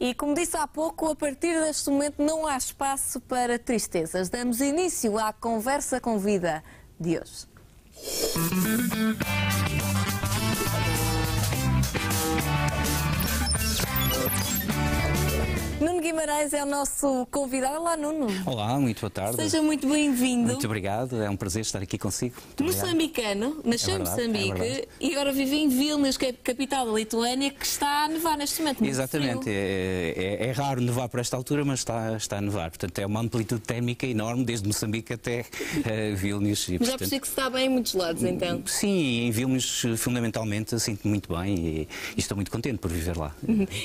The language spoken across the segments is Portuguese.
E como disse há pouco, a partir deste momento não há espaço para tristezas. Damos início à Conversa com Vida de hoje. Nuno Guimarães é o nosso convidado. Olá, Nuno. Olá, muito boa tarde. Seja muito bem-vindo. Muito obrigado, é um prazer estar aqui consigo. Moçambicano, nasceu em Moçambique e agora vive em Vilnius, que é a capital da Lituânia, que está a nevar neste momento. Exatamente, é raro nevar por esta altura, mas está a nevar. Portanto, é uma amplitude térmica enorme, desde Moçambique até Vilnius. Mas já percebi que se está bem em muitos lados, então. Sim, em Vilnius, fundamentalmente, sinto-me muito bem e estou muito contente por viver lá.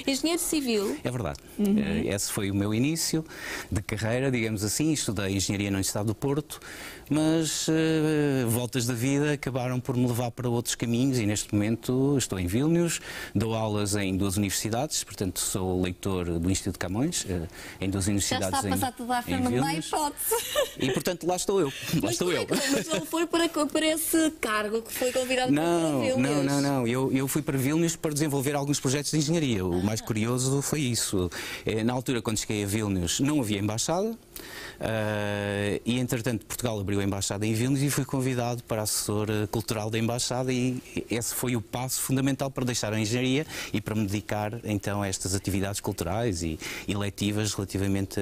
Engenheiro civil. É verdade. Esse foi o meu início de carreira, digamos assim. Estudei Engenharia na Universidade do Porto, mas voltas da vida acabaram por me levar para outros caminhos e neste momento estou em Vilnius, dou aulas em duas universidades, portanto sou leitor do Instituto de Camões, em duas universidades. Já está a passar tudo à frente, não há hipótese. E portanto lá estou eu. Mas ele foi para esse cargo que foi convidado para Vilnius. Não. Eu fui para Vilnius para desenvolver alguns projetos de engenharia. O mais curioso foi isso. Na altura, quando cheguei a Vilnius, não havia embaixada e, entretanto, Portugal abriu a embaixada em Vilnius e fui convidado para assessor cultural da embaixada e esse foi o passo fundamental para deixar a engenharia e para me dedicar, então, a estas atividades culturais e letivas relativamente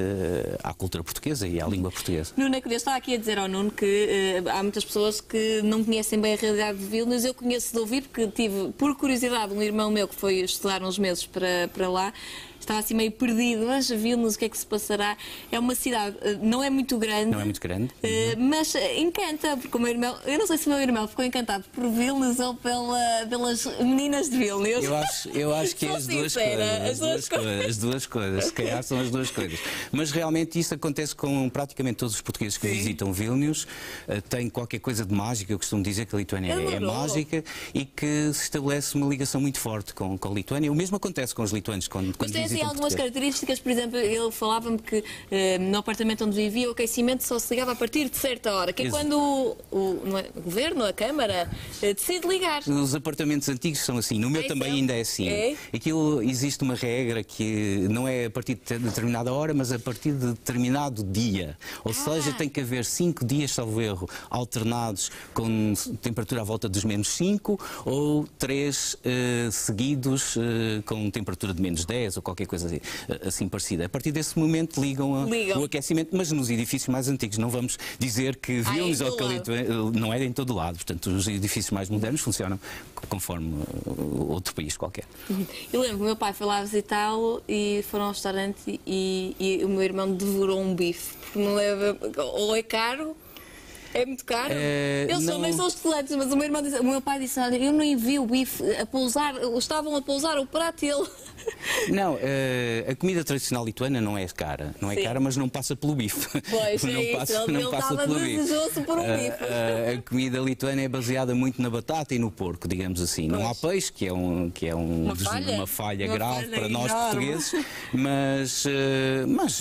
à cultura portuguesa e à língua portuguesa. Nuno, eu estava aqui a dizer ao Nuno que há muitas pessoas que não conhecem bem a realidade de Vilnius. Eu conheço de ouvir, porque tive, por curiosidade, um irmão meu que foi estudar uns meses para lá. Estava assim meio perdido, mas Vilnius, o que é que se passará? É uma cidade, não é muito grande. Não é muito grande. Mas encanta, porque o meu irmão, eu não sei se o meu irmão ficou encantado por Vilnius ou pelas meninas de Vilnius. Eu acho que é as duas coisas. Se calhar são as duas coisas. Mas realmente isso acontece com praticamente todos os portugueses que visitam Vilnius. Tem qualquer coisa de mágica, eu costumo dizer que a Lituânia é mágica e que se estabelece uma ligação muito forte com a Lituânia. O mesmo acontece com os lituanos quando visitam. Tem algumas características, por exemplo, ele falava-me que no apartamento onde vivia o aquecimento só se ligava a partir de certa hora, que é quando o governo, a Câmara, decide ligar. Os apartamentos antigos são assim, no meu também ainda é assim. Aquilo, existe uma regra que não é a partir de determinada hora, mas a partir de determinado dia. Ou seja, tem que haver 5 dias, salvo erro, alternados com temperatura à volta dos -5 ou 3 seguidos com temperatura de -10 ou qualquer coisa assim parecida. A partir desse momento ligam o aquecimento, mas nos edifícios mais antigos. Não vamos dizer que Vilnius ou não é em todo o lado. Portanto, os edifícios mais modernos funcionam conforme outro país qualquer. Eu lembro que o meu pai foi lá visitá-lo e foram ao restaurante e o meu irmão devorou um bife. Não leva, ou é caro. É muito caro? Eles também são estudantes, mas o meu pai disse, olha, eu não vi o bife a pousar, estavam a pousar o prato dele. Não, a comida tradicional lituana não é cara. Não é cara, mas não passa pelo bife. Pois, não passa pelo bife. Por um bife. A comida lituana é baseada muito na batata e no porco, digamos assim. Não há peixe, que é uma falha grave para nós portugueses, mas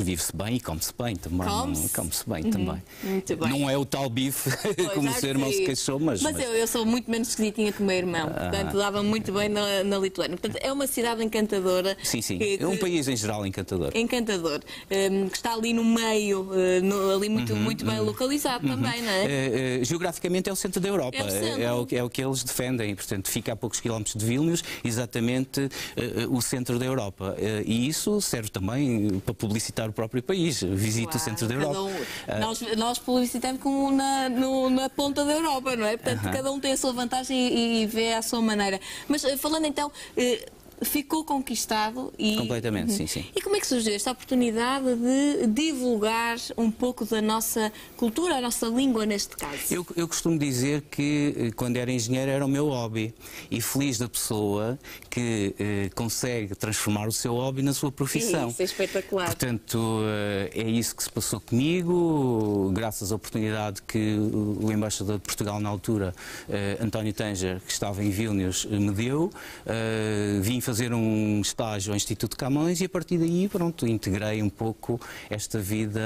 vive-se bem e come-se bem também. Come-se bem também. Muito bem. Não é o tal bife como o seu irmão se queixou, mas eu sou muito menos esquisitinha que o meu irmão, portanto dava muito bem na Lituânia. Portanto, é uma cidade encantadora. Sim. É um país em geral encantador. Encantador. Que está ali no meio, ali muito bem localizado também, não é? Geograficamente é o centro da Europa. É o que eles defendem. Portanto, fica a poucos quilómetros de Vilnius, exatamente o centro da Europa. E isso serve também para publicitar o próprio país. Visite o centro da Europa. Nós publicitamos como na ponta da Europa, não é? Portanto, cada um tem a sua vantagem e vê à sua maneira. Mas falando então, ficou conquistado e... Completamente, sim. E como é que surgiu esta oportunidade de divulgar um pouco da nossa cultura, a nossa língua neste caso? Eu costumo dizer que quando era engenheiro era o meu hobby e feliz da pessoa que consegue transformar o seu hobby na sua profissão. Isso é espetacular. Portanto, é isso que se passou comigo, graças à oportunidade que o embaixador de Portugal na altura, António Tanger, que estava em Vilnius, me deu. Vim fazer um estágio ao Instituto Camões e a partir daí, pronto, integrei um pouco esta vida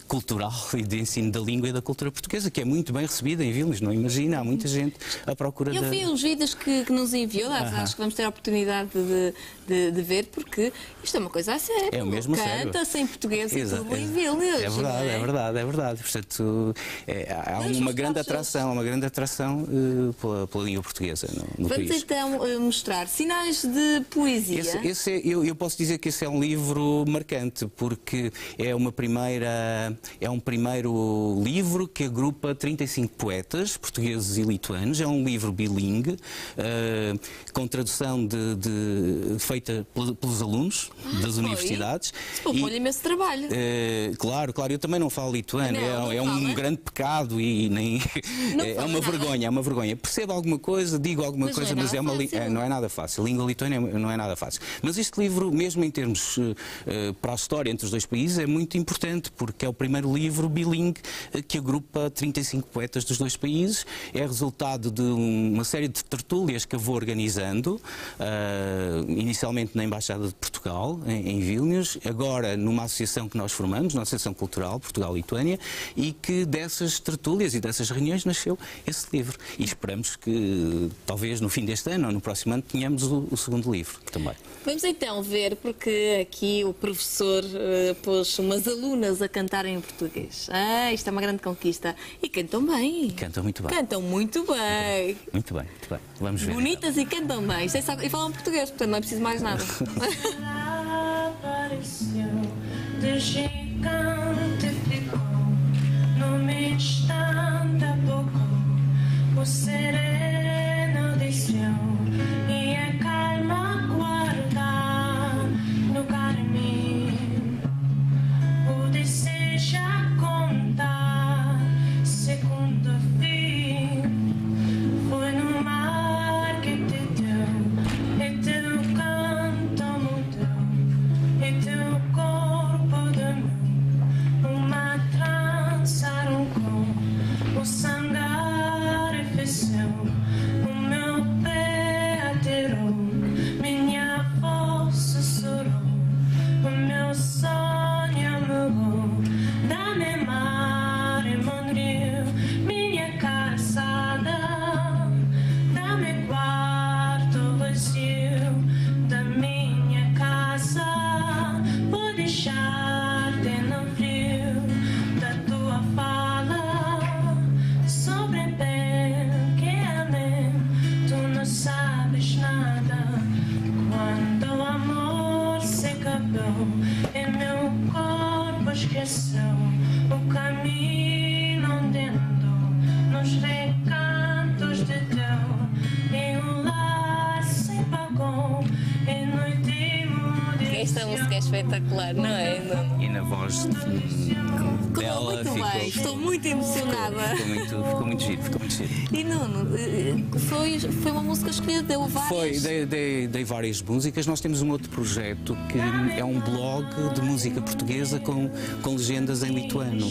cultural e de ensino da língua e da cultura portuguesa, que é muito bem recebida em Vilnius, não imagina, há muita gente à procura Eu vi os vídeos que nos enviou, acho que vamos ter a oportunidade de ver, porque isto é uma coisa a sério. É o mesmo Canta-se em português e tudo em Vilnius. É verdade, é verdade, é verdade. Portanto, há uma grande atração pela língua portuguesa no país. Vamos então mostrar sinais de poesia. Eu posso dizer que esse é um livro marcante, porque é um primeiro livro que agrupa 35 poetas portugueses e lituanos. É um livro bilingue, com tradução feita pelos alunos das universidades. Poupou-lhe imenso trabalho. Claro, eu também não falo lituano, é um grande pecado e nem é uma vergonha, Percebo alguma coisa, digo alguma coisa, mas não é nada fácil. A língua lituana não é nada fácil. Mas este livro, mesmo em termos para a história entre os dois países, é muito importante, porque é o primeiro livro bilingue que agrupa 35 poetas dos dois países. É resultado de uma série de tertúlias que eu vou organizando, inicialmente na Embaixada de Portugal, em Vilnius, agora numa associação que nós formamos, uma associação cultural Portugal-Lituânia, e que dessas tertúlias e dessas reuniões nasceu esse livro. E esperamos que talvez no fim deste ano ou no próximo ano tenhamos o segundo livro também. Vamos então ver, porque aqui o professor pôs umas alunas a cantarem em português. Isto é uma grande conquista. E cantam bem. Cantam muito bem. Cantam muito bem. Muito bem. Vamos ver. Bonitas então. E cantam bem. E falam português, portanto não é preciso mais nada. De gigante ficou num instante a pouco, o sereno desceu e a calma guarda no caminho. O deseja contar segundo fim, foi no mar que te deu e teu canto mudou e teu corpo dormiu, uma trança roncou, o sangue arrefeceu, o meu pé aterrou, minha voz sussurrou, o meu sonho murmurou, dá-me mar e rio, minha calçada, dá-me quarto vazio da minha casa, vou deixar-te no frio da tua fala, sobre bem que amei, tu não sabes nada, quando o amor se acabou e meu corpo esqueceu o caminho onde andou, nos recantos de teu, e o lar se apagou e no último dia. Esta música é espetacular, não é? E na voz dela ficou. Estou muito emocionada. Ficou muito giro. E Nuno, foi uma música escolhida, deu várias? Dei várias músicas. Nós temos um outro projeto que é um blog de música portuguesa com legendas em lituano.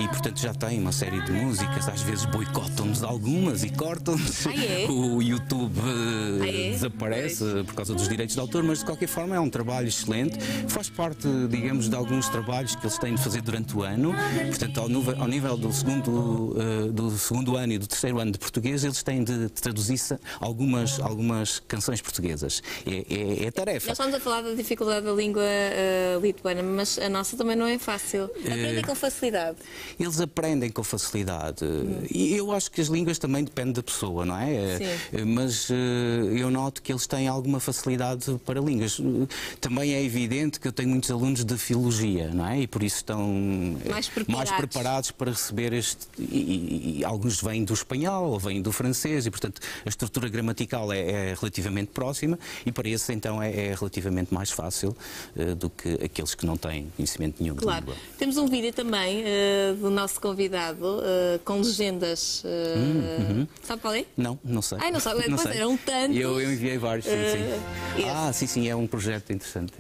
E portanto já tem uma série de músicas, às vezes boicotam-nos algumas e cortam-nos. O YouTube desaparece por causa dos direitos de autor, mas de qualquer forma é um trabalho excelente, faz parte, digamos, de alguns trabalhos que eles têm de fazer durante o ano. Portanto, ao nível do segundo ano e do terceiro ano de português, eles têm de traduzir-se algumas canções portuguesas. É tarefa. Nós estamos a falar da dificuldade da língua lituana, mas a nossa também não é fácil. Aprendem com facilidade. Eles aprendem com facilidade. E eu acho que as línguas também dependem da pessoa, não é? Sim. Mas eu noto que eles têm alguma facilidade para línguas. Também é evidente que eu tenho muitos alunos de filologia, não é? E por isso estão mais preparados para receber e alguns vêm do espanhol ou vêm do francês e, portanto, a estrutura gramatical é relativamente próxima e para esses, então, é relativamente mais fácil do que aqueles que não têm conhecimento nenhum de língua. Temos um vídeo também do nosso convidado com legendas. Sabe qual é? Não sei. Não sabe. Não sei. Eram tantos. Eu enviei vários, sim. Sim, é um projeto interessante.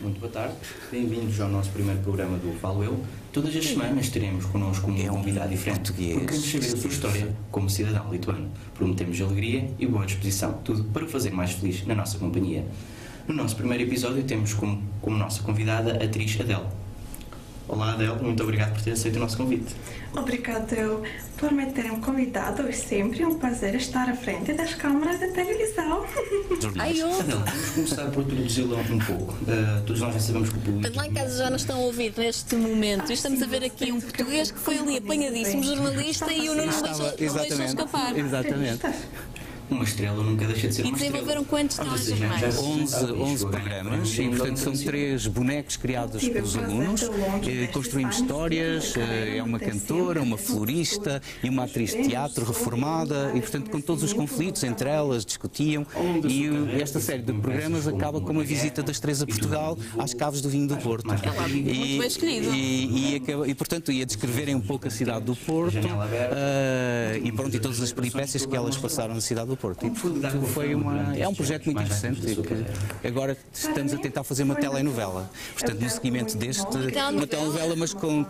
Muito boa tarde, bem-vindos ao nosso primeiro programa do Falo Eu. Todas as semanas teremos connosco um convidado diferente, porque queremos saber a sua história como cidadão lituano. Prometemos alegria e boa disposição, tudo para o fazer mais feliz na nossa companhia. No nosso primeiro episódio temos como nossa convidada a atriz Adele. Olá Adele, muito obrigado por ter aceito o nosso convite. Obrigado por me terem convidado. É sempre um prazer estar à frente das câmaras de televisão. Ai, Adele, vamos começar por introduzi-la um pouco. Todos nós já sabemos que o público... Lá em casa já nos estão a ouvir neste momento e estamos a ver aqui um português que foi ali apanhadíssimo, jornalista, e o Nuno não deixou escapar. Exatamente. Uma estrela nunca deixa de ser uma estrela. E desenvolveram quantos telejornais? 11 programas, e portanto são 3 bonecos criados pelos alunos. Construímos histórias, é uma cantora, uma florista e uma atriz de teatro reformada, e portanto com todos os conflitos entre elas discutiam, e esta série de programas acaba com uma visita das 3 a Portugal às caves do vinho do Porto. Muito bem escolhido. E portanto ia descreverem um pouco a cidade do Porto, e pronto, e todas as peripécias que elas passaram na cidade do Porto. E é um projeto muito interessante, e que agora estamos a tentar fazer uma telenovela. Portanto, no seguimento deste, uma telenovela, mas com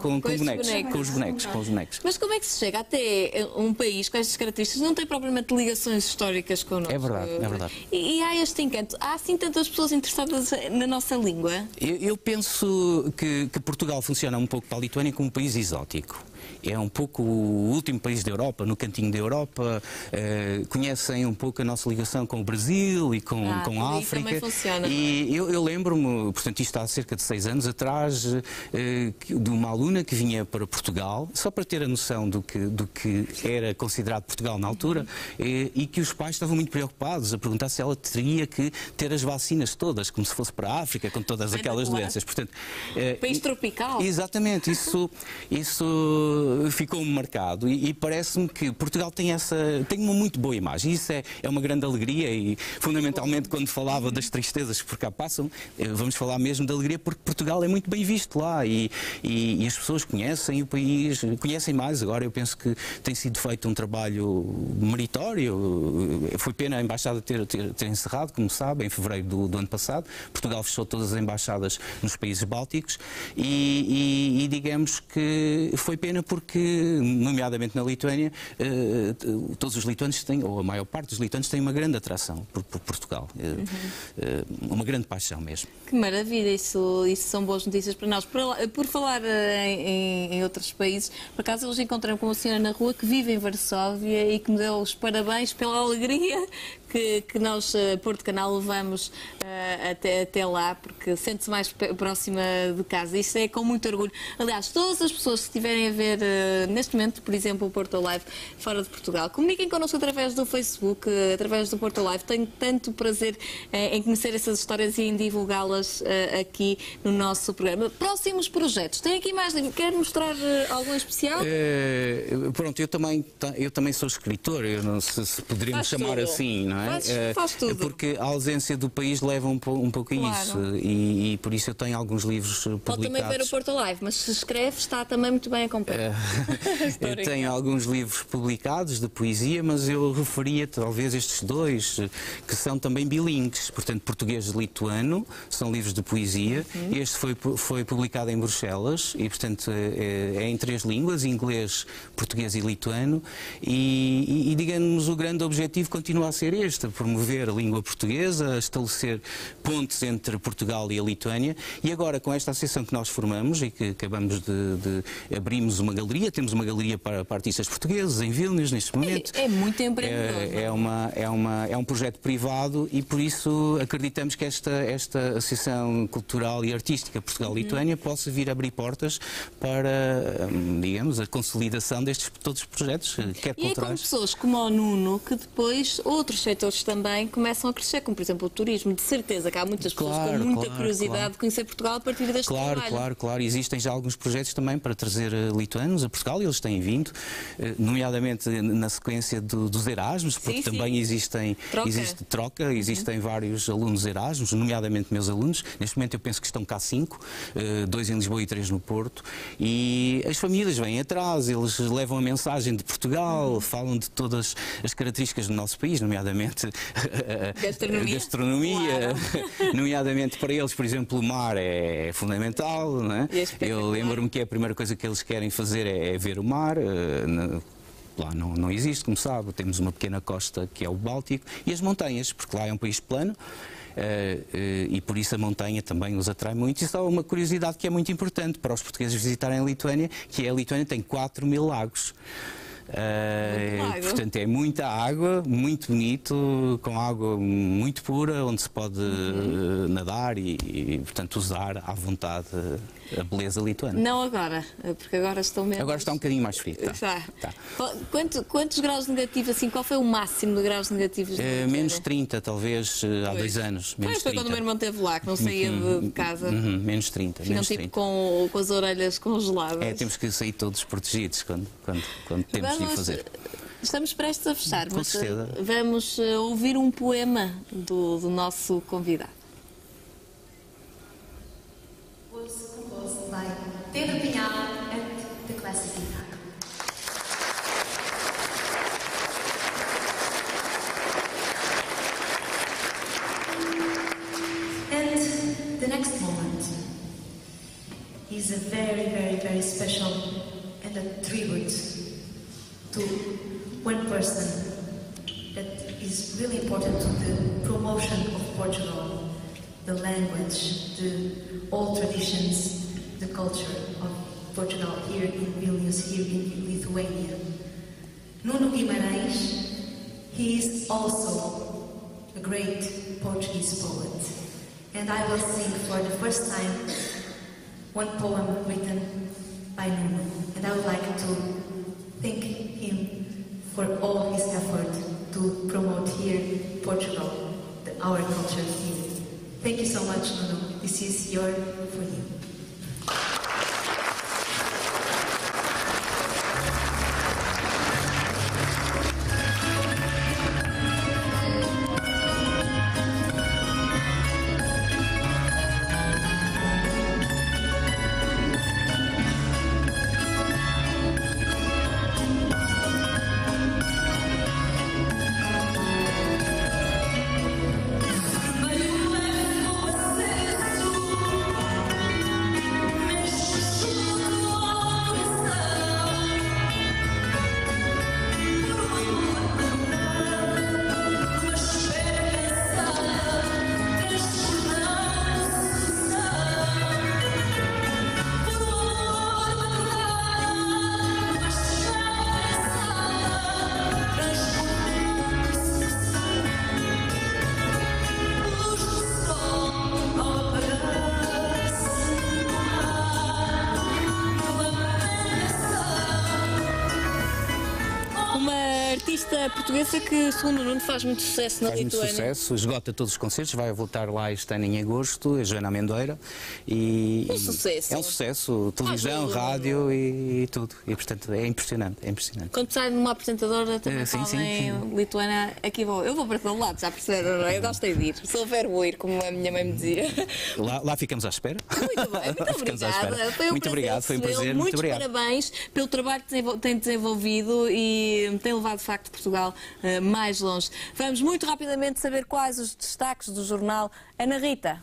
os bonecos. Mas como é que se chega até um país com estas características? Não tem propriamente ligações históricas connosco. É verdade. E há este encanto. Há assim tantas pessoas interessadas na nossa língua? Eu penso que Portugal funciona um pouco para a Lituânia como um país exótico. É um pouco o último país da Europa, no cantinho da Europa. Conhecem um pouco a nossa ligação com o Brasil e com a África. Também funciona. E eu lembro-me, portanto, isto há cerca de 6 anos atrás, de uma aluna que vinha para Portugal, só para ter a noção do que era considerado Portugal na altura, e que os pais estavam muito preocupados a perguntar se ela teria que ter as vacinas todas, como se fosse para a África, com todas aquelas doenças. Portanto, país tropical. Exatamente, isso ficou-me marcado, e parece-me que Portugal tem uma muito boa imagem. Isso é uma grande alegria, e fundamentalmente quando falava das tristezas que por cá passam, vamos falar mesmo da alegria, porque Portugal é muito bem visto lá, e as pessoas conhecem o país, conhecem mais. Agora eu penso que tem sido feito um trabalho meritório. Foi pena a embaixada ter encerrado, como sabe, em fevereiro do ano passado. Portugal fechou todas as embaixadas nos países bálticos, e digamos que foi pena porque, nomeadamente na Lituânia, todos os lituanos têm, ou a maior parte dos lituanos, tem uma grande atração por Portugal. Uma grande paixão mesmo. Que maravilha, isso são boas notícias para nós. Por falar em outros países, por acaso hoje encontrei com uma senhora na rua que vive em Varsóvia e que me deu os parabéns pela alegria que nós, Porto Canal, levamos até lá, porque sente-se mais próxima de casa. Isso é com muito orgulho. Aliás, todas as pessoas que estiverem a ver neste momento, por exemplo, o Porto Live fora de Portugal, comuniquem connosco através do Facebook, através do Porto Live. Tenho tanto prazer em conhecer essas histórias e em divulgá-las aqui no nosso programa. Próximos projetos. Tem aqui mais livros. Quer mostrar algum especial? Pronto, eu também sou escritor. Eu não sei se poderíamos chamar assim, não é? Faz tudo. Porque a ausência do país leva um pouco a isso, e por isso eu tenho alguns livros publicados. Pode também ver o Porto Live, mas se escreve está também muito bem acompanhado. Eu tenho alguns livros publicados de poesia, mas eu referia talvez estes 2 que são também bilíngues, portanto português e lituano, são livros de poesia. Este foi publicado em Bruxelas e portanto é em 3 línguas, inglês, português e lituano, e digamos o grande objetivo continua a ser este, promover a língua portuguesa, estabelecer pontes entre Portugal e a Lituânia, e agora com esta associação que nós formamos e que acabamos de abrimos uma galeria, temos uma galeria para artistas portugueses em Vilnius neste momento. É muito empreendedor. É um projeto privado, e por isso acreditamos que esta associação cultural e artística Portugal-Lituânia possa vir abrir portas para, digamos, a consolidação destes todos os projetos, quer culturais. E é com pessoas como o Nuno que depois outros setores também começam a crescer, como por exemplo o turismo. De certeza que há muitas pessoas com muita curiosidade de conhecer Portugal a partir deste trabalho. Claro. Existem já alguns projetos também para trazer a Lituânia lituanos a Portugal, e eles têm vindo, nomeadamente na sequência dos Erasmus, porque também existe troca, existem vários alunos Erasmus, nomeadamente meus alunos. Neste momento eu penso que estão cá 5, 2 em Lisboa e 3 no Porto, e as famílias vêm atrás, eles levam a mensagem de Portugal, falam de todas as características do nosso país, nomeadamente a gastronomia, nomeadamente para eles, por exemplo, o mar é fundamental, não é? Eu lembro-me que a primeira coisa que eles querem fazer é ver o mar. Lá não existe, como sabe, temos uma pequena costa que é o Báltico, e as montanhas, porque lá é um país plano, e por isso a montanha também os atrai muito. Isso é uma curiosidade que é muito importante para os portugueses visitarem a Lituânia, que é a Lituânia tem 4.000 lagos. Portanto, é muita água, muito bonito, com água muito pura, onde se pode nadar e, portanto, usar à vontade a beleza lituana. Não agora, porque agora estão menos... Agora está um bocadinho mais frio. Tá. Quantos graus negativos, assim, qual foi o máximo de graus negativos? Menos 30, talvez, há 2 anos. Foi quando o meu irmão esteve lá, que não saía de casa. Menos 30. Ficam tipo com as orelhas congeladas. Temos que sair todos protegidos quando temos de o fazer. Estamos prestes a fechar, com mas certeza. Vamos ouvir um poema do nosso convidado. Was composed by Pedro Pinhal and the Classic Guitar. And the next moment is a very, very, very special and a tribute to one person that is really important to the promotion of Portugal, the language, the old traditions, the culture of Portugal here in Vilnius, here in Lithuania. Nuno Guimarães, he is also a great Portuguese poet, and I will sing for the first time one poem written by Nuno, and I would like to thank him for all his effort to promote here Portugal, our culture here. Thank you so much, Nuno. This is for you. Portuguesa que, segundo o Nuno, faz muito sucesso na Lituânia. Faz muito sucesso, esgota todos os concertos, vai voltar lá este ano em agosto, a Joana Amendoeira. Sucesso. É um sucesso, televisão, rádio e tudo. E, portanto, é impressionante, é impressionante. Quando sai numa apresentadora, também em Lituânia, aqui eu vou para todo lado, já perceberam, não é? Eu gosto de ir. Se houver, vou ir, como a minha mãe me dizia. Lá ficamos à espera. Muito bem, muito obrigada. Muito obrigado, foi um prazer. Muito obrigado. Parabéns pelo trabalho que tem desenvolvido e tem levado, de facto, Portugal mais longe. Vamos muito rapidamente saber quais os destaques do jornal Ana Rita.